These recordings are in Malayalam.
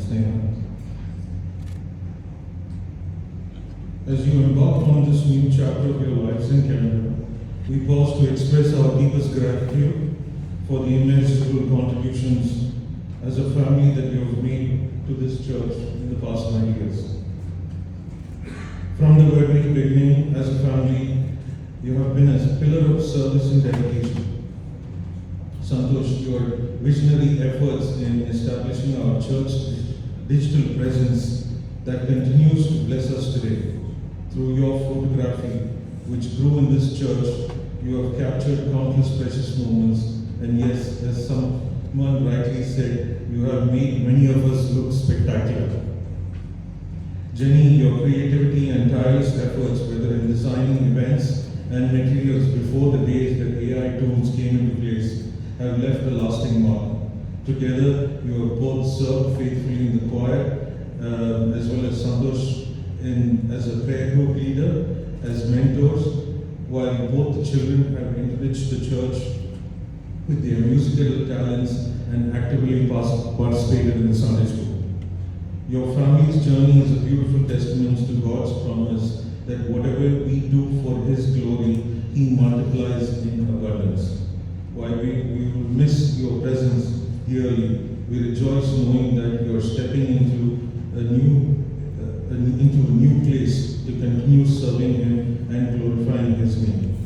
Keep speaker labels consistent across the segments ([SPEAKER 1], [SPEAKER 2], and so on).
[SPEAKER 1] Sneha. As you embark on this new chapter of your lives in Canada, we pause to express our deepest gratitude for the immeasurable contributions as a family that you have made to this church in the past 9 years. From the very beginning, as a family, you have been a pillar of service and dedication. Santosh, your visionary efforts in establishing our church digital presence that continues to bless us today. Through your photography, which grew in this church, you have captured countless precious moments, and yes, as someone rightly said, you have made many of us look spectacular. Jenny, your creativity and tireless efforts, whether in designing events and materials before the days that AI tools came into place, have left a lasting mark. Together, you have both served faithfully in the choir, as well as Santosh as a prayer group leader, as mentors, while both the children have enriched the church with their musical talents and actively participated in the Sunday school. Your family's journey is a beautiful testament to God's promise that whatever we do for His glory, He multiplies in abundance. While we will miss your presence dearly, we rejoice knowing that you are stepping into a new place to continue serving Him and glorifying His name.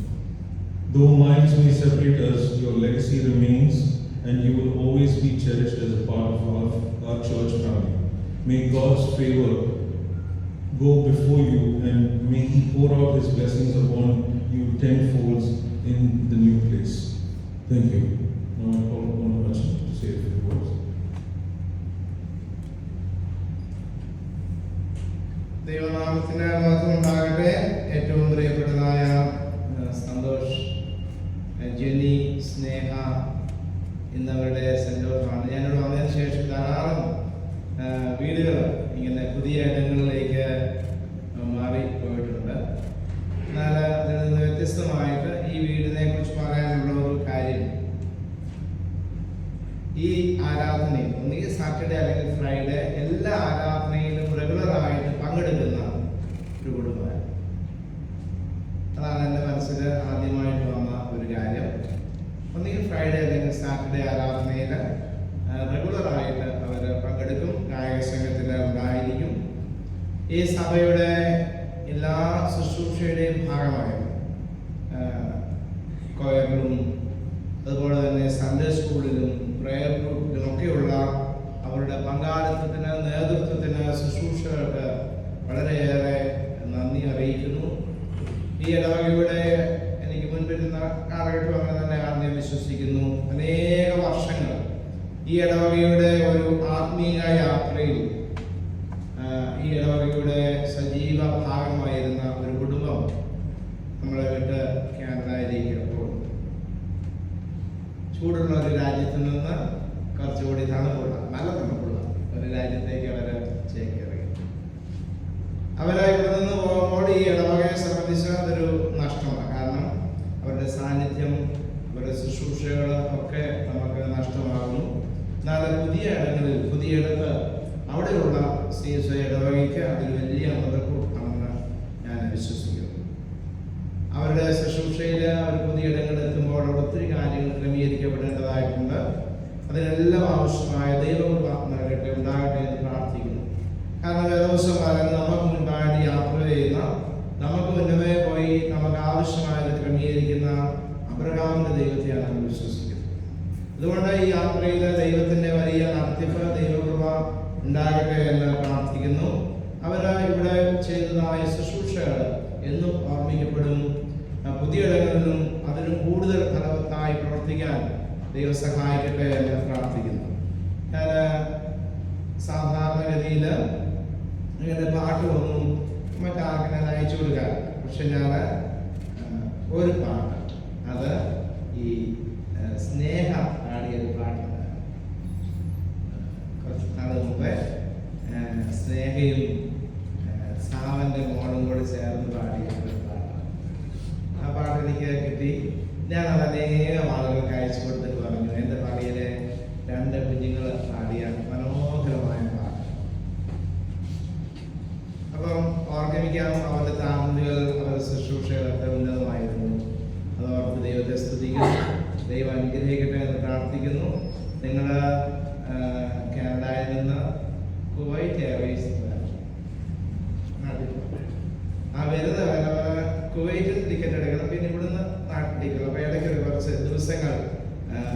[SPEAKER 1] Though miles may separate us, your legacy remains, and you will always be cherished as a part of our church family. May God's favor go before you, and may He pour out His blessings upon you tenfold in the new place. Thank you. Now I call upon Rachel to say a few words.
[SPEAKER 2] ദൈവനാമത്തിന് മഹത്വം ഉണ്ടാകട്ടെ. ഏറ്റവും പ്രിയപ്പെട്ടതായ സന്തോഷ്, ജെന്നി, സ്നേഹ ഇന്നവരുടെ സെൻറ്റോസാണ്. ഞാനിവിടെ വന്നതിന് ശേഷം ധാരാളം വീടുകൾ ഇങ്ങനെ പുതിയ ഇടങ്ങളിലേക്ക് മാറിപ്പോയിട്ടുണ്ട്. എന്നാൽ അതിൽ നിന്ന് വ്യത്യസ്തമായിട്ട് ഈ വീടിനെ കുറിച്ച് പറയാനുള്ള ഒരു കാര്യം, ഈ ആരാധനയിൽ ഒന്നുകിൽ സാറ്റർഡേ അല്ലെങ്കിൽ ഫ്രൈഡേ എല്ലാ ആരാധനയിലും റെഗുലറായിട്ട് പങ്കെടുക്കുന്ന ഒരു കുടുംബമാണ്. അതാണ് എൻ്റെ മനസ്സിൽ ആദ്യമായിട്ട് വന്ന ഒരു കാര്യം. ഒന്നുകിൽ ഫ്രൈഡേ അല്ലെങ്കിൽ സാറ്റർഡേ ആരാധനയിൽ റെഗുലറായിട്ട് അവർ പങ്കെടുക്കും. ഗായക സംഘത്തിൽ ഉണ്ടായിരിക്കും. ഈ സഭയുടെ എല്ലാ ശുശ്രൂഷയുടെയും ഭാഗമായിരുന്നു. കൊയറിലും അതുപോലെ തന്നെ സൺഡേ സ്കൂളിലും പ്രയർ ഗ്രൂപ്പിലും ഒക്കെയുള്ള അവരുടെ പങ്കാളിത്തത്തിന്, നേതൃത്വത്തിന്, ശുശ്രൂഷകൾക്ക് വളരെയേറെ നന്ദി അറിയിക്കുന്നു. ഈ ഇടവകയുടെ എനിക്ക് മുൻപിരുന്ന കാലഘട്ടം അങ്ങനെ തന്നെയാണെന്ന് ഞാൻ വിശ്വസിക്കുന്നു. അനേക വർഷങ്ങൾ ഈ ഇടവകയുടെ ഒരു ആത്മീയ യാത്രയിൽ ഈ ഇടവകയുടെ സജീവ ഭാഗമായിരുന്ന ഒരു കുടുംബം നമ്മളെ വിട്ട് കാനഡയിലേക്ക് പോകുന്നു. ചൂടുള്ള ഒരു രാജ്യത്ത് നിന്ന് കുറച്ചുകൂടി തണുപ്പുള്ള, നല്ല തണുപ്പുള്ള ഒരു രാജ്യത്തേക്ക് അവർ ചേക്കേറി. അവരെ ഇവിടെ നിന്ന് പോകുമ്പോൾ ഈ ഇടവകയെ സംബന്ധിച്ച് അതൊരു നഷ്ടമാണ്. കാരണം അവരുടെ സാന്നിധ്യം, അവരുടെ ശുശ്രൂഷകൾ ഒക്കെ നമുക്ക് നഷ്ടമാകുന്നു. എന്നാൽ പുതിയ ഇടങ്ങളിൽ, പുതിയ ഇടത്ത് അവിടെയുള്ള CSI ഇടവകയ്ക്ക് അതൊരു വലിയ മുതൽക്കൂട്ടാണെന്ന് ഞാൻ വിശ്വസിക്കുന്നു. അവരുടെ ശുശ്രൂഷയിൽ അവർ പുതിയ ഇടങ്ങളിൽ എത്തുമ്പോൾ അവിടെ ഒത്തിരി കാര്യങ്ങൾ ക്രമീകരിക്കപ്പെടേണ്ടതായിട്ടുണ്ട്. അതിനെല്ലാം ആവശ്യമായ ദൈവകൃപ നൽകട്ടെ, ഉണ്ടാകട്ടെ എന്ന് പ്രാർത്ഥിക്കുന്നു. കാരണം ദിവസം പറയുന്നത് നമുക്ക് മുൻപായിട്ട് യാത്ര ചെയ്യുന്ന, നമുക്ക് മുന്നമേ പോയി നമുക്ക് ആവശ്യമായത് ക്രമീകരിക്കുന്ന അബ്രഹാമിന്റെ ദൈവത്തെയാണ് നമ്മൾ വിശ്വസിക്കുന്നത്. അതുകൊണ്ട് ഈ യാത്രയിൽ ദൈവത്തിന്റെ വലിയ നടത്തിപ്പ്, ദൈവകൃപ ഉണ്ടാകട്ടെ എന്ന് പ്രാർത്ഥിക്കുന്നു. അവർ ഇവിടെ ചെയ്തതായ ശുശ്രൂഷകൾ എന്നും ഓർമ്മിക്കപ്പെടും. പുതിയ ഇടങ്ങളിലും അതിലും കൂടുതൽ ഫലവത്തായി പ്രവർത്തിക്കാൻ ദൈവം സഹായിക്കട്ടെ എന്ന് പ്രാർത്ഥിക്കുന്നു. ഞാൻ സാധാരണഗതിയിൽ ഇങ്ങനെ പാട്ടുമൊന്നും മറ്റാർക്കും ഞാൻ അയച്ചു കൊടുക്കാൻ, പക്ഷെ ഞാൻ ഒരു പാട്ട്, അത് ഈ സ്നേഹ പാടിയൊരു പാട്ടുണ്ട്. കുറച്ച് നാൾ മുമ്പേ സ്നേഹയും സാവന്റെ മോളും കൂടെ ചേർന്ന് പാടിയ ഒരു പാട്ടാണ്. ആ പാട്ട് എനിക്ക് കിട്ടി. ഞാൻ അത് അനേകം ആളുകൾക്ക് അയച്ചു കൊടുത്തിട്ട് പറഞ്ഞു, എൻ്റെ പള്ളിയിലെ 2 കുഞ്ഞുങ്ങൾ പാടിയ മനോഹരമായ പാട്ട്. ഓർത്തിരിക്കാം, അവരുടെ താങ്ങുകൾ, അവരുടെ ശുശ്രൂഷകളൊക്കെ ഉന്നതമായിരുന്നു. അതോർത്ത് ദൈവത്തെ സ്തുതിക്കുന്നു. ദൈവം അനുഗ്രഹിക്കട്ടെ എന്ന് പ്രാർത്ഥിക്കുന്നു. നിങ്ങൾ കാനഡയിൽ നിന്ന് കുവൈറ്റ് എയർവേസ് വരുന്ന കുവൈറ്റിൽ ടിക്കറ്റ് എടുക്കണം, പിന്നെ ഇവിടുന്ന് നാട്ടിലേക്ക്. അപ്പോൾ ഇടയ്ക്ക് കുറച്ച് ദിവസങ്ങൾ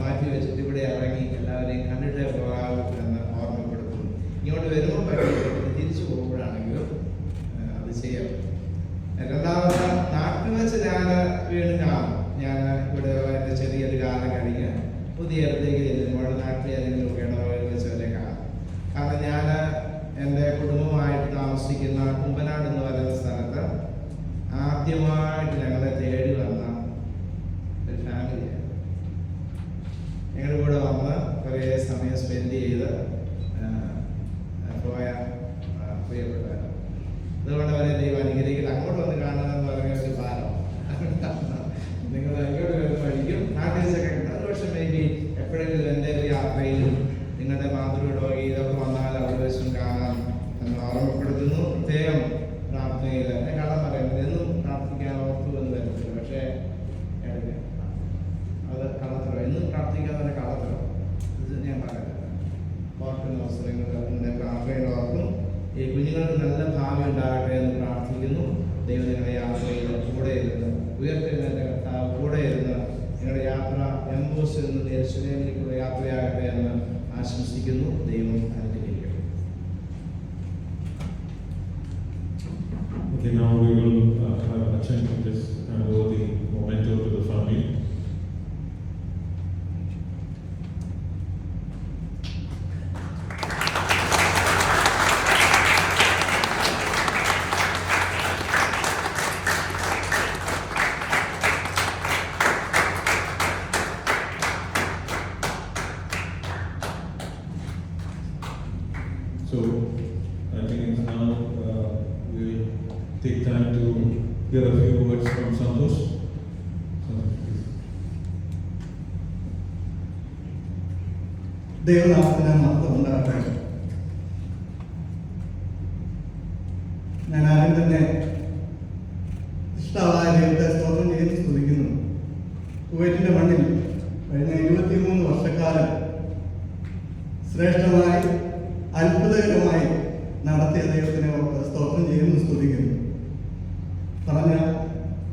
[SPEAKER 2] മാറ്റി വെച്ചിട്ട് ഇവിടെ ഇറങ്ങി എല്ലാവരെയും കണ്ടിട്ടേ പോകാവൂ എന്ന് ഓർമ്മപ്പെടുത്തുന്നു. ഇങ്ങോട്ട് വരുമ്പോൾ പറ്റില്ല, തിരിച്ചു പോകുമ്പോഴാണെങ്കിലും അത് ചെയ്യാം. രണ്ടാമത് നാട്ടിൽ വെച്ച് ഞാൻ വീണ്ടും കാണും. ഞാൻ ഇവിടെ എൻ്റെ ചെറിയൊരു കാലം കഴിഞ്ഞ് പുതിയ ഇടത്തേക്ക് ചെല്ലുമ്പോൾ നാട്ടിൽ ഏതെങ്കിലും ഇടവകളിൽ വെച്ച് വരെ കാണും. കാരണം ഞാൻ എൻ്റെ കുടുംബമായിട്ട് താമസിക്കുന്ന കുമ്പനാട് എന്ന് പറയുന്ന സ്ഥലത്ത് ആദ്യമായിട്ട് ഞങ്ങളെ തേടി വന്ന ഒരു ഫാമിലിയാണ്. ഞങ്ങളുടെ കൂടെ വന്ന് കുറേ സമയം സ്പെൻഡ് ചെയ്ത് പോയ പ്രിയപ്പെട്ടവർ. അതുകൊണ്ട് അവരെ ദൈവം അനുഗ്രഹിക്കില്ല. അങ്ങോട്ട് വന്ന് കാണണമെന്ന് പറഞ്ഞ ഒരു ഭാരം നിങ്ങൾ ഇങ്ങോട്ട് വരുന്ന വഴിക്കും നാട്ടിൽ വെച്ചൊക്കെ ഒരു വർഷം വേണ്ടി എപ്പോഴെങ്കിലും എൻ്റെ ഒരു യാത്രയിലും നിങ്ങളുടെ മാതൃകയിലോ ഇതൊക്കെ വന്നാൽ അവിടെ വെച്ചും കാണാൻ എന്ന് ഓർമ്മപ്പെടുത്തുന്നു. പ്രത്യേകം പ്രാർത്ഥനയിൽ എന്നെ കാണാൻ പറയുന്നത് എന്നും പ്രാർത്ഥിക്കാൻ ഓർത്തു എന്ന് വരുന്നില്ല. പക്ഷേ അത് കള്ളത്തരം, എന്നും പ്രാർത്ഥിക്കാൻ തന്നെ കള്ളത്തരം. ഇത് ഞാൻ പറയുന്നത് ഓർക്കുന്ന അവസരങ്ങൾ നിങ്ങളുടെ പ്രാർത്ഥനയിൽ ഓർക്കും. ഈ കുഞ്ഞുങ്ങൾക്ക് നല്ല ഭാവി ഉണ്ടാകട്ടെ എന്ന് പ്രാർത്ഥിക്കുന്നു. ദൈവം നിങ്ങളുടെ യാത്രയിൽ കൂടെ ഇരുന്ന് ഉയർത്തുന്നതിൻ്റെ കർത്താവ് കൂടെ ഇരുന്ന് നിങ്ങളുടെ യാത്ര എംബോസിൽ നിന്ന് യെരുശലേമിലേക്കുള്ള യാത്രയാകട്ടെ എന്ന് ആശംസിക്കുന്നു. ദൈവം അനുഗ്രഹിക്കട്ടെ.
[SPEAKER 1] Okay, now we will have Achan just hand over the memento to the family. So I think it's now we'll take time to hear a few words from Santosh. Santosh, please.
[SPEAKER 3] ദൈവനാമത്തിന് മഹത്വം ഉണ്ടാകട്ടെ. ഞാൻ ആരും തന്നെ ഇഷ്ടമായ ദൈവത്തെ സ്തോത്രം ചെയ്ത് സ്തുതിക്കുന്നു. കുവൈറ്റിന്റെ മണ്ണിൽ കഴിഞ്ഞ 23 വർഷക്കാലം ശ്രേഷ്ഠമായി അത്ഭുതകരമായി നടത്തിയ ദൈവത്തിനെ സ്തോത്രം ചെയ്യുന്നു, സ്തുതിക്കുന്നു. പറഞ്ഞ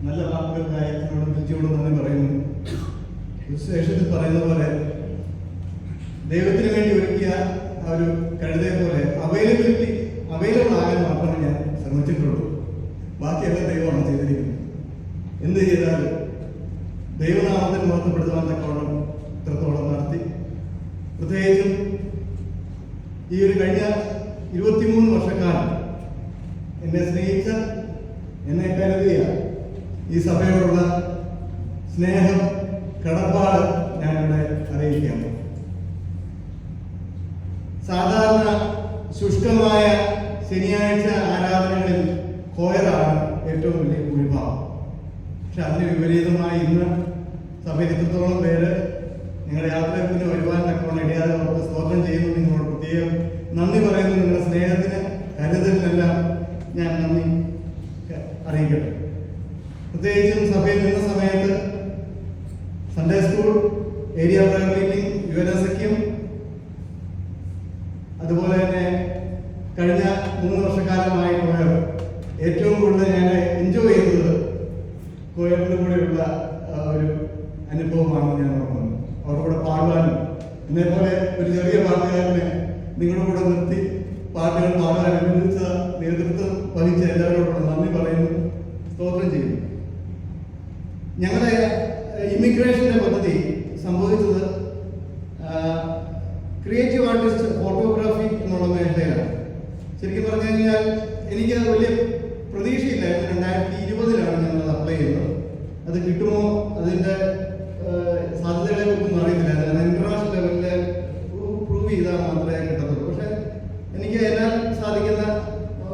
[SPEAKER 3] നല്ല വാക്കുകൾക്കായി എന്നോട് വിളിച്ചോട് നന്ദി പറയുന്നു. വിശേഷത്തിൽ പറയുന്ന പോലെ ദൈവത്തിന് വേണ്ടി ഒരുക്കിയ ആ ഒരു കഴുതയെ പോലെ അവൈലബിൾ ആകാൻ മാത്രമേ ഞാൻ ശ്രമിച്ചിട്ടുള്ളൂ. ബാക്കിയെല്ലാം ദൈവമാണ് ചെയ്തിരിക്കുന്നത്. എന്ത് ചെയ്താലും ദൈവനാമത്തിൽ മഹത്വപ്പെടുത്താൻ തക്കവണ്ണം ഇത്രത്തോളം നടത്തി. പ്രത്യേകിച്ചും ഈ ഒരു കഴിഞ്ഞ 23 വർഷക്കാലം എന്നെ സ്നേഹിച്ച, എന്നെ കരുതിയ ഈ സഭയോടുള്ള സ്നേഹം, കടപ്പാട് ഞാനിവിടെ അറിയിക്കുകയാണ്. സാധാരണ ശുഷ്കമായ ശനിയാഴ്ച ആരാധനകളിൽ കോയറാണ് ഏറ്റവും വലിയ ഭൂരിഭാഗം. പക്ഷെ അതിന് വിപരീതമായി ഇന്ന് സഭയിൽ ഇത്രത്തോളം പേര് നിങ്ങളുടെ യാത്രത്തിന് വരുവാൻ തക്കവണ്ണം ഇടയാതെ അവർക്ക് സ്തോത്രം ചെയ്യുന്നു. നിങ്ങളോട് പ്രത്യേകം നന്ദി പറയുന്നു. നിങ്ങളുടെ സ്നേഹത്തിന്, കരുതലിനെല്ലാം ഞാൻ നന്ദി അറിയിക്കട്ടെ. പ്രത്യേകിച്ചും സഭയിൽ നിന്ന സമയത്ത് Sunday school, area prayer meeting, യുവനസഖ്യം, അതുപോലെ തന്നെ കഴിഞ്ഞ 3 വർഷക്കാലമായി കോയർ ഏറ്റവും കൂടുതൽ ഞാൻ എൻജോയ് ചെയ്തത് കോയറിൻ്റെ കൂടെയുള്ള ഒരു അനുഭവമാണ് ഞാൻ ഓർക്കുന്നത്. അവരുടെ കൂടെ പാടുവാനും എന്നെപ്പോലെ ഒരു ചെറിയ പാട്ടുകാരനെ നിങ്ങളുടെ കൂടെ നിർത്തി പാട്ടുകൾ പാടാൻ അനുവദിച്ച നേതൃത്വം വഹിച്ച എല്ലാവരോടും നന്ദി പറയുന്നു, സ്തോത്രം ചെയ്യുന്നു. ഞങ്ങളുടെ ഇമിഗ്രേഷൻ്റെ പദ്ധതി സംഭവിച്ചത് ക്രിയേറ്റീവ് ആർട്ടിസ്റ്റ് ഫോട്ടോഗ്രാഫി എന്നുള്ള മേഖലയിലാണ്. ശരിക്കും പറഞ്ഞു കഴിഞ്ഞാൽ എനിക്ക് വലിയ പ്രതീക്ഷയില്ലായിരുന്നു. 2020 ഞങ്ങൾ അപ്ലൈ ചെയ്യുന്നത്. അത് കിട്ടുമോ, അതിൻ്റെ സാധ്യതകളെ കുറിച്ചൊന്നും അറിയത്തില്ല. കാരണം ഇന്റർനാഷണൽ ലെവലിൽ പ്രൂവ് ചെയ്താൽ മാത്രമേ കിട്ടത്തുള്ളൂ. പക്ഷെ എനിക്ക് എല്ലാം സാധിക്കുന്ന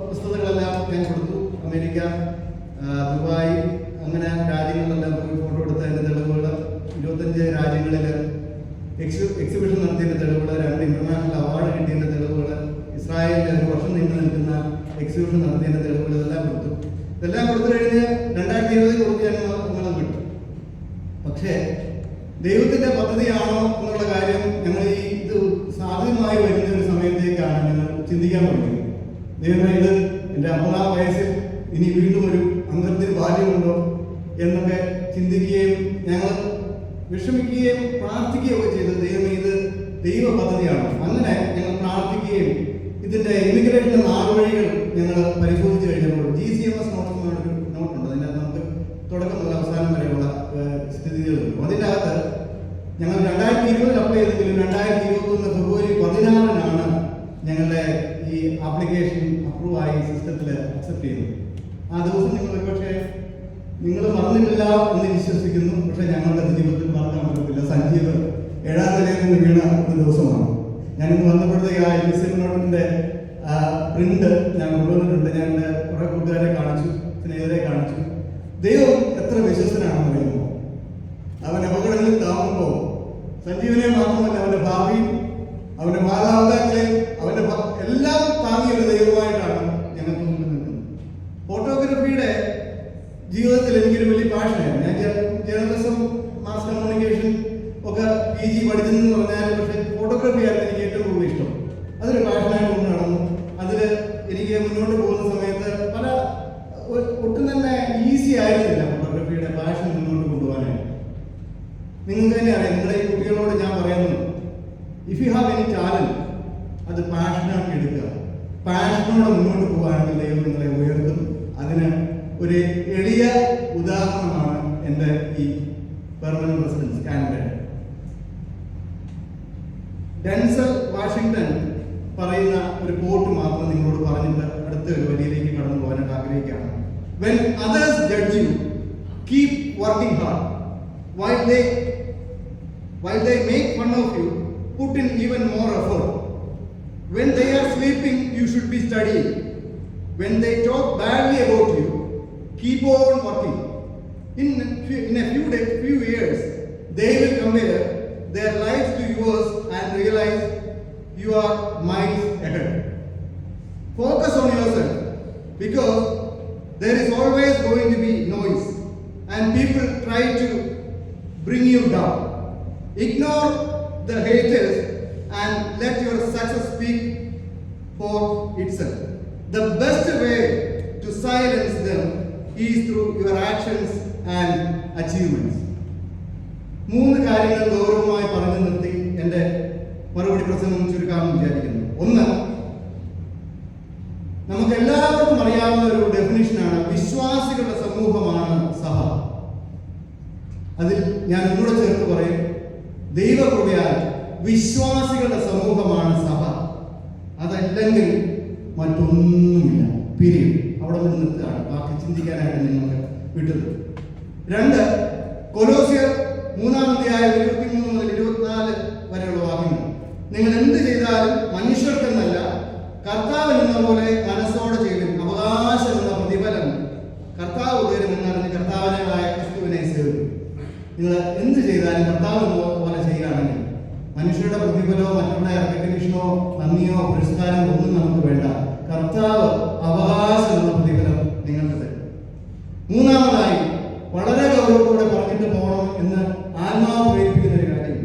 [SPEAKER 3] പുസ്തകങ്ങളെല്ലാം ഞാൻ കൊടുത്തു. അമേരിക്ക, ദുബായ്, അങ്ങനെ രാജ്യങ്ങളിലെല്ലാം പോയി ഫോട്ടോ എടുത്തതിൻ്റെ തെളിവുകൾ, 25 രാജ്യങ്ങളിൽ എക്സിബിഷൻ നടത്തിയതിൻ്റെ തെളിവുകൾ, 2 ഇന്റർനാഷണൽ അവാർഡ് കിട്ടിയതിൻ്റെ തെളിവുകൾ, ഇസ്രായേലിൽ ഒരു വർഷം നീണ്ടു നിൽക്കുന്ന എക്സിബിഷൻ നടത്തിയതിന്റെ തെളിവുകൾ ഇതെല്ലാം കൊടുത്തു. ഇതെല്ലാം കൊടുത്തു കഴിഞ്ഞ് 2020 കൊടുത്ത് ഞാൻ നിങ്ങളെ വിട്ടു. പക്ഷേ ദൈവത്തിന്റെ പദ്ധതിയാണോ എന്നുള്ള കാര്യം ഞങ്ങൾ ഇത് സാധ്യമായി വരുന്ന ഒരു സമയത്തേക്കാണ് ഞങ്ങൾ ചിന്തിക്കാൻ തുടങ്ങിയത്. ദൈവമേ, ഇത് എൻ്റെ 50-ാം വയസ്സിൽ ഇനി വീണ്ടും ഒരു അംഗത്തിന് ബാല്യമുണ്ടോ എന്നൊക്കെ ചിന്തിക്കുകയും ഞങ്ങൾ വിഷമിക്കുകയും പ്രാർത്ഥിക്കുകയും ഒക്കെ ചെയ്ത് ദൈവമേ ഇത് ദൈവ പദ്ധതിയാണ്. അങ്ങനെ ഞങ്ങൾ പ്രാർത്ഥിക്കുകയും ഇതിന്റെ ഇമിഗ്രേഷന്റെ നാളുവഴികൾ ഞങ്ങൾ പരിശോധിച്ച് കഴിഞ്ഞപ്പോൾ GCMS നോട്ട്സ് എന്നൊരു നോട്ടുണ്ട്. അതിൻ്റെ നമുക്ക് തുടക്കം മുതൽ അവസാനം വരെയുള്ള സ്ഥിതികളുണ്ട്. അതിൻ്റെ അകത്ത് ഞങ്ങൾ 2020 അപ്ലൈ ചെയ്തെങ്കിലും 2021 ഫെബ്രുവരി 16-നാണ് ഞങ്ങളുടെ ഈ ആപ്ലിക്കേഷൻ അപ്രൂവ് ആയി സിസ്റ്റത്തിൽ അക്സെപ്റ്റ് ചെയ്തത്. ആ ദിവസം നിങ്ങൾ ഒരുപക്ഷെ നിങ്ങൾ മറന്നിട്ടില്ല എന്ന് വിശ്വസിക്കുന്നു. പക്ഷെ ഞങ്ങളുടെ ജീവിതത്തിൽ മറക്കാൻ പറ്റത്തില്ല. സഞ്ജീവ് 7-ാം നിലയിൽ നിന്ന് വീണ ഒരു ദിവസമാണ്. ഞാനിന്ന് വന്നപ്പോഴത്തേക്ക് ആ നോട്ടിന്റെ പ്രിന്റ് ഞാൻ കൊണ്ടുവന്നിട്ടുണ്ട്. ഞാൻ എൻ്റെ കുറെ കൂട്ടുകാരെ കാണിച്ചു, സ്നേഹിതരെ കാണിച്ചു. ദൈവം എത്ര വിശ്വസനാണെന്ന് അറിയുമോ? അവൻ അപകടങ്ങളിൽ താങ്ങുമ്പോൾ സഞ്ജീവനെ മാത്രമല്ല അവന്റെ ഭാവിയും അവന്റെ മാതാപിതാക്കളെയും അവന്റെ എല്ലാം താങ്ങിയ ഒരു ദൈവമായിട്ടാണ് ഞങ്ങൾക്ക് മുന്നിൽ നിൽക്കുന്നത്. ഫോട്ടോഗ്രാഫിയുടെ ജീവിതത്തിൽ എനിക്കൊരു വലിയ പാഷനായിരുന്നു. ഞാൻ ജേർണലിസം, മാസ് കമ്മ്യൂണിക്കേഷൻ ഒക്കെ PG പഠിച്ചതെന്ന് പറഞ്ഞാൽ പക്ഷേ ഫോട്ടോഗ്രാഫി ആയിരുന്നു എനിക്ക് ഏറ്റവും കൂടുതൽ ഇഷ്ടം. അതൊരു പാഷനായിട്ട് കൊണ്ട് നടന്നു. അതിൽ എനിക്ക് മുന്നോട്ട് പോകുന്ന സമയത്ത് ഒട്ടും തന്നെ ഈസി ആയിരുന്നില്ല ഫോട്ടോഗ്രാഫിയുടെ പാഷൻ മുന്നോട്ട് കൊണ്ടുപോകാനായിട്ട്. നിങ്ങൾക്ക് തന്നെ അറിയാം, നിങ്ങളുടെ ഈ കുട്ടികളോട് ഞാൻ പറയുന്നു, if you have any talent അത് പാഷനാക്കി എടുക്കുക. പാഷനോടെ മുന്നോട്ട് പോവുകയാണെങ്കിൽ ദൈവം നിങ്ങളെ ഉയർത്തും. അതിന് ഒരു എളിയ ഉദാഹരണമാണ് എൻ്റെ ഈ permanent residence Canada. Denzel Washington പറയുന്ന ഒരു കോട്ട് മാത്രം നിങ്ങളോട് പറഞ്ഞിട്ട് അടുത്ത ഒരു വരിയിലേക്ക് കടന്നു പോകാനായിട്ട് ആഗ്രഹിക്കുകയാണ്. When others judge you, keep working hard. While they make fun of you, put in even more effort. When they are sleeping, you should be studying. When they talk badly about you, keep on working. In a few years, they will compare their lives to yours and realize you are miles ahead. Focus on yourself, because there is always going to be noise and people try to bring you down. Ignore the haters and let your success speak for itself. The best way to silence them is through your actions and achievements. 3 കാര്യങ്ങൾ ഗൗരവമായി പറഞ്ഞു നിർത്തി എൻ്റെ മറുപടി പ്രസംഗം ചുരുക്കാമെന്ന് വിചാരിക്കുന്നു. ഒന്ന്, നമുക്ക് എല്ലാവർക്കും അറിയാവുന്ന ഒരു ഡെഫിനിഷനാണ് വിശ്വാസികളുടെ സമൂഹമാണ് സഭ. അതിൽ ഞാൻ ഒന്നുകൂടെ ചേർത്ത് പറയും, ദൈവകൃപയാൽ വിശ്വാസികളുടെ സമൂഹമാണ് സഭ. അതല്ലെങ്കിൽ മറ്റൊന്നുമില്ല. പീരീഡ്. അവിടെ നിന്ന് നിർത്തുകയാണ്. ബാക്കി ചിന്തിക്കാനായിട്ട് നിങ്ങൾക്ക് വിട്ടത്. 2, കൊലോസ്യർ 3-ാം അധ്യായം 23 മുതൽ 24 വരെയുള്ള വാക്യങ്ങൾ. നിങ്ങൾ എന്ത് ചെയ്താലും മനുഷ്യർക്കെന്നല്ല കർത്താവിനെന്ന പോലെ മനസ്സോടെ ചെയ്യും. അവകാശം എന്ന പ്രതിഫലം കർത്താവ് തരുമെന്നറിഞ്ഞ് കർത്താവിനായ ക്രിസ്തുവിനെ സേവിക്കും. നിങ്ങൾ എന്ത് ചെയ്താലും കർത്താവ് പോലെ ചെയ്യുകയാണെങ്കിൽ മനുഷ്യരുടെ പ്രതിഫലമോ മറ്റുള്ള റെക്കഗ്നീഷനോ നന്ദിയോ പുരസ്കാരമോ ഒന്നും നമുക്ക് വേണ്ട. കർത്താവ് അവകാശമുള്ള പ്രതിഫലം നിങ്ങൾക്ക് തരും. 3-ാമതായി വളരെ ഗൗരവത്തോടെ പറഞ്ഞിട്ട് പോകണം എന്ന് ആത്മാവ് പ്രേരിപ്പിക്കുന്ന ഒരു കാര്യം,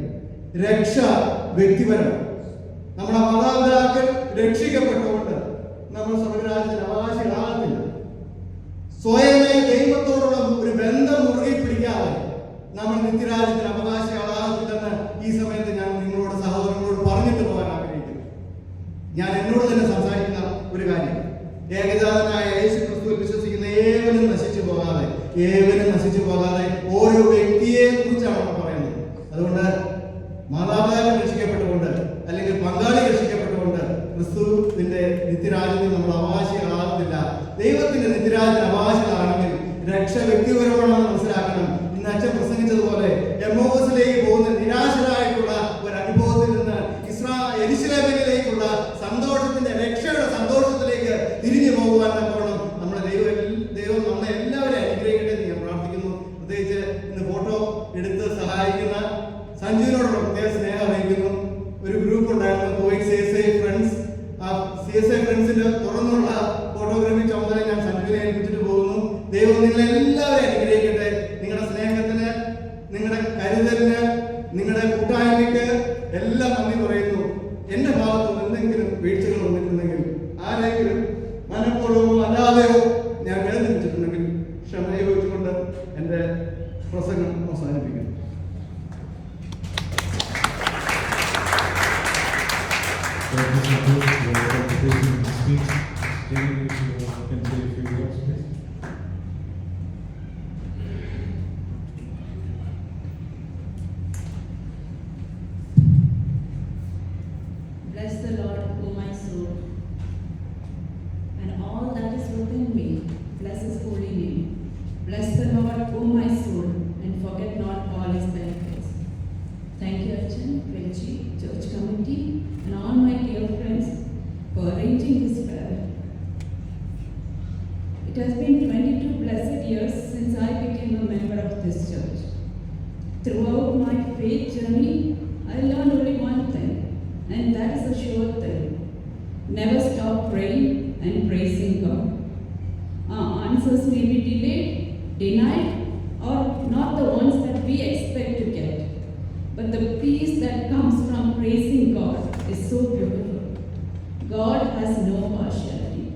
[SPEAKER 3] രക്ഷ വ്യക്തിപരം. നമ്മുടെ മാതാപിതാക്കൾ രക്ഷിക്കപ്പെട്ടുകൊണ്ട് നമ്മൾ സ്വർഗ്ഗരാജ്യത്തിന് അവകാശികളാകത്തില്ല. സ്വയമേ ദൈവത്തോടുള്ള ഒരു ബന്ധം മുറുകെ പിടിക്കാതെ നമ്മൾ നിത്യരാജ്യത്തിന് അവകാശികളാകത്തില്ലെന്ന് ഈ സമയത്ത് ഞാൻ നിങ്ങളോട് സഹോദരങ്ങളോട് പറഞ്ഞിട്ട് പോകാൻ ആഗ്രഹിക്കുന്നു. ഞാൻ എന്നോട് തന്നെ സംസാരിക്കുന്ന ഒരു കാര്യം, ഏകജാതനായ യേശു ക്രിസ്തുവിൽ വിശ്വസിക്കുന്ന ഏവനും നശിച്ചു പോകാതെ ഓരോ വ്യക്തിയെ കുറിച്ചാണ് പറയുന്നത്. അതുകൊണ്ട് മാതാപിതാക്കൾ രക്ഷിക്കപ്പെട്ടുകൊണ്ട് അല്ലെങ്കിൽ പങ്കാളി രക്ഷിക്കപ്പെട്ടുകൊണ്ട് ക്രിസ്തുവിന്റെ നിത്യരാജ്യത്തിൽ നമ്മൾ അവകാശികളാകത്തില്ല. ദൈവത്തിന്റെ നിത്യരാജ്യത്തിന് അവകാശികളാണെങ്കിൽ രക്ഷ വ്യക്തിപരമാണെന്ന് മനസ്സിലാക്കണം. ഇന്ന് അച്ഛൻ പ്രസംഗിച്ചതുപോലെ എമ്മോസിലേക്ക് പോകുന്ന നിരാശരായിട്ടുള്ള ഒരു അനുഭവത്തിൽ നിന്ന് യെരൂശലേമിലേക്കുള്ള സന്തോഷത്തിന്റെ രക്ഷയുടെ സന്തോഷത്തിലേക്ക് തിരിഞ്ഞു പോകുവാൻ തക്കവണ്ണം നമ്മുടെ ദൈവം നമ്മളെ എല്ലാവരെയും അനുഗ്രഹിക്കട്ടെ എന്ന് ഞാൻ പ്രാർത്ഥിക്കുന്നു. പ്രത്യേകിച്ച് ഇന്ന് ഫോട്ടോ എടുത്ത് സഹായിക്കുന്ന സഞ്ജുവിനോടുള്ള പ്രത്യേക സ്നേഹം അറിയിക്കുന്നു. ഒരു ഗ്രൂപ്പ് ഉണ്ടായിരുന്നു, ഫ്രണ്ട്സ് മിനിറ്റ്സിന്റെ തുറന്നുള്ള ഫോട്ടോഗ്രാഫി ചുമതല ഞാൻ സഞ്ജുവിനെ ഏൽപ്പിച്ചിട്ട് പോകുന്നു. ദൈവം നിങ്ങളെ എല്ലാവരെയും അനുഗ്രഹിക്കട്ടെ. നിങ്ങളുടെ സ്നേഹത്തിന്, നിങ്ങളുടെ കരുതലിന്, നിങ്ങളുടെ കൂട്ടായ്മയ്ക്ക് എല്ലാം നന്ദി പറയുന്നു. എന്റെ ഭാഗത്ത് എന്തെങ്കിലും വീഴ്ചകൾ വന്നിട്ടുണ്ടെങ്കിൽ, ആരെങ്കിലും മനഃപൂർവ്വമോ അല്ലാതെയോ ഞാൻ വേദനിപ്പിച്ചിട്ടുണ്ടെങ്കിൽ ക്ഷമ ചോദിച്ചുകൊണ്ട് എൻ്റെ പ്രസംഗം അവസാനിപ്പിക്കുന്നു.
[SPEAKER 1] Thank you so much for participating in the speech. Jamie, if you can say a few words, please.
[SPEAKER 4] Bless the Lord, O my soul, and all that is within me. Bless His holy name. Bless the Lord, O my soul, and forget not all His benefits. Thank you, Archan, Reggie, Church Committee, and all my dear friends for arranging this prayer. It has been 22 blessed years since I became a member of this church. Throughout my faith journey, I learned only one thing, and that is a sure thing. Never stop praying and praising God. Our answers may be delayed, denied, or not the ones that we expect to get. But the peace that comes from praising God is so beautiful. God has no partiality.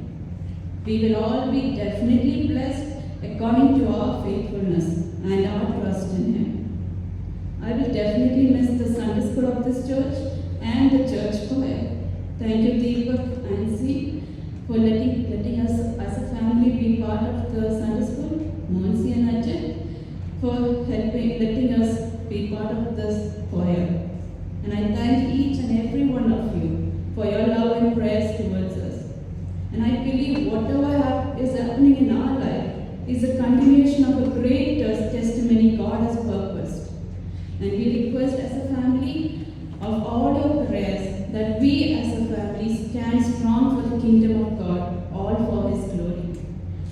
[SPEAKER 4] We will all be definitely blessed according to our faithfulness and our trust in Him. I will definitely miss the Sunday school of this church and the church choir. Thank you, Deepak and C, for letting us as a family be part of the Sunday school. Monsi and Ajay for letting us be part of this choir. And I thank each and every one of you for your love and prayers towards us. And I believe whatever is happening in our life is a continuation of a great testimony God has purposed. And we request as a family of all your prayers that we as a family stand strong for the kingdom of God, all for His glory.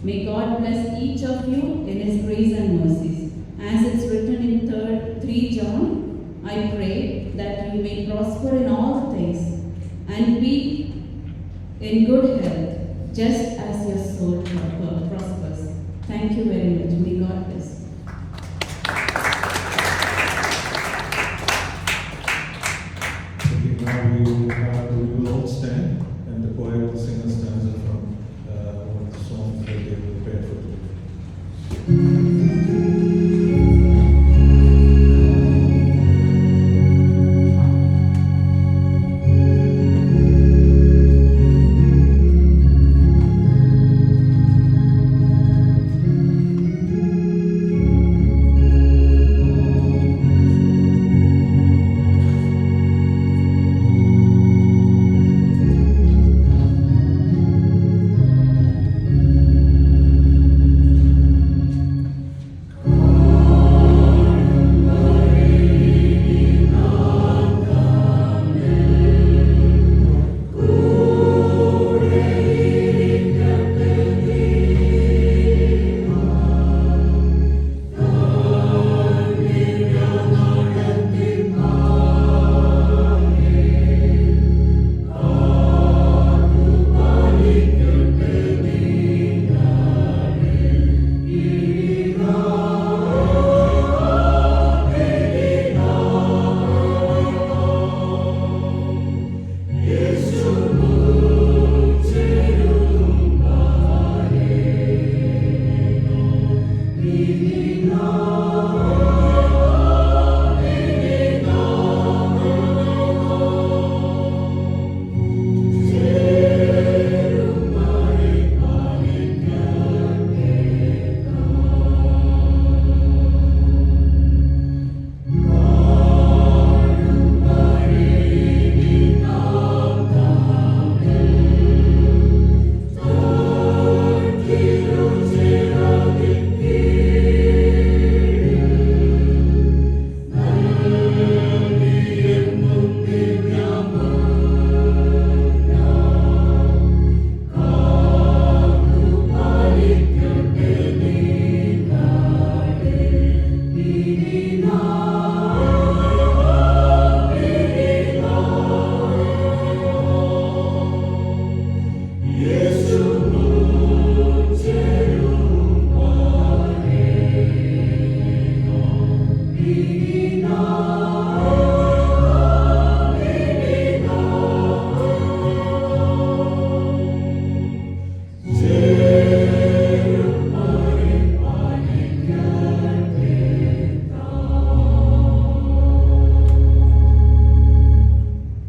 [SPEAKER 4] May God bless each of you in His grace and mercies. As it's written in 3 John, I pray that you may prosper in all things and be in good health, just as your soul prospers. Thank you very much. May God bless.
[SPEAKER 1] Okay, now we will all stand, and the choir will sing a stanza from one of the songs that they prepared for today.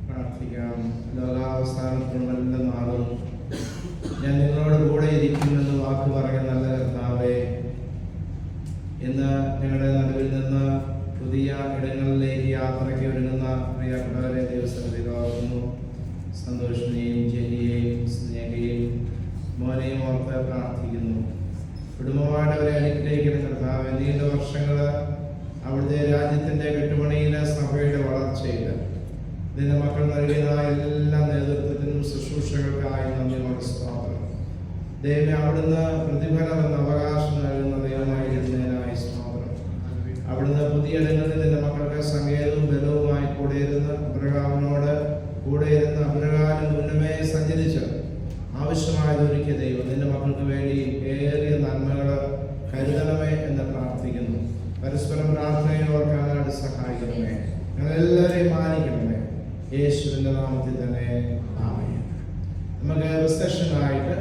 [SPEAKER 2] പ്രാർത്ഥിക്കാം. ലോകാവസാനത്തിനുള്ള നല്ല നാളും ഞാൻ നിങ്ങളോട് കൂടെ ഇരിക്കുമെന്ന് വാക്ക് പറഞ്ഞ നല്ല കർത്താവേ, ഇന്ന് ഞങ്ങളുടെ നടുവിൽ നിന്ന് പുതിയ ഇടങ്ങളിലേക്ക് യാത്രയ്ക്ക് ഒരുങ്ങുന്ന പ്രിയപ്പെട്ടവരെ ദൈവസന്നിധിയിൽ ഓർക്കുന്നു. സന്തോഷിനെയും ജനിയെയും സ്നേഹയെയും മോനെയും ഓർത്ത് പ്രാർത്ഥിക്കുന്നു. കുടുംബമായിട്ട് അവരെ അനുഗ്രഹിക്കുന്ന കർത്താവേ, നീണ്ട വർഷങ്ങൾ അവിടുത്തെ രാജ്യത്തിന്റെ കെട്ടുപണിയിലെ സഭയുടെ വളർച്ചയിൽ നിന്റെ മക്കൾ നൽകിയതായ എല്ലാ നേതൃത്വത്തിനും ശുശ്രൂഷകൾക്കായി നന്ദിയോടെ സ്തോത്രം. ദൈവമേ, അവിടുന്ന് പ്രതിഫലം എന്ന അവകാശം നൽകുന്ന ദൈവമായിരുന്നതിനായി സ്തോത്രം. അവിടുന്ന് പുതിയ ഇടങ്ങളിൽ നിന്റെ മക്കൾക്ക് സങ്കേതവും ബലവുമായി കൂടെയിരുന്ന് അബ്രഹാമിനോട് കൂടെയിരുന്ന് അബ്രഹാമിന് മുന്നമേ സഞ്ചരിച്ച് ആവശ്യമായത് ഒരുക്കിയ ദൈവം നിന്റെ മക്കൾക്ക് വേണ്ടി ഏറിയ നന്മകൾ കരുതണമേ എന്ന് പ്രാർത്ഥിക്കുന്നു. പരസ്പരം പ്രാർത്ഥനയിൽ ഓർക്കാനായിട്ട് സഹായിക്കണമേ. ഞങ്ങളെല്ലാവരെയും മാനിക്കണമേ. യേശുവിന്റെ നാമത്തിൽ തന്നെ ആമേൻ. നമുക്ക് റിസപ്ഷനായിട്ട്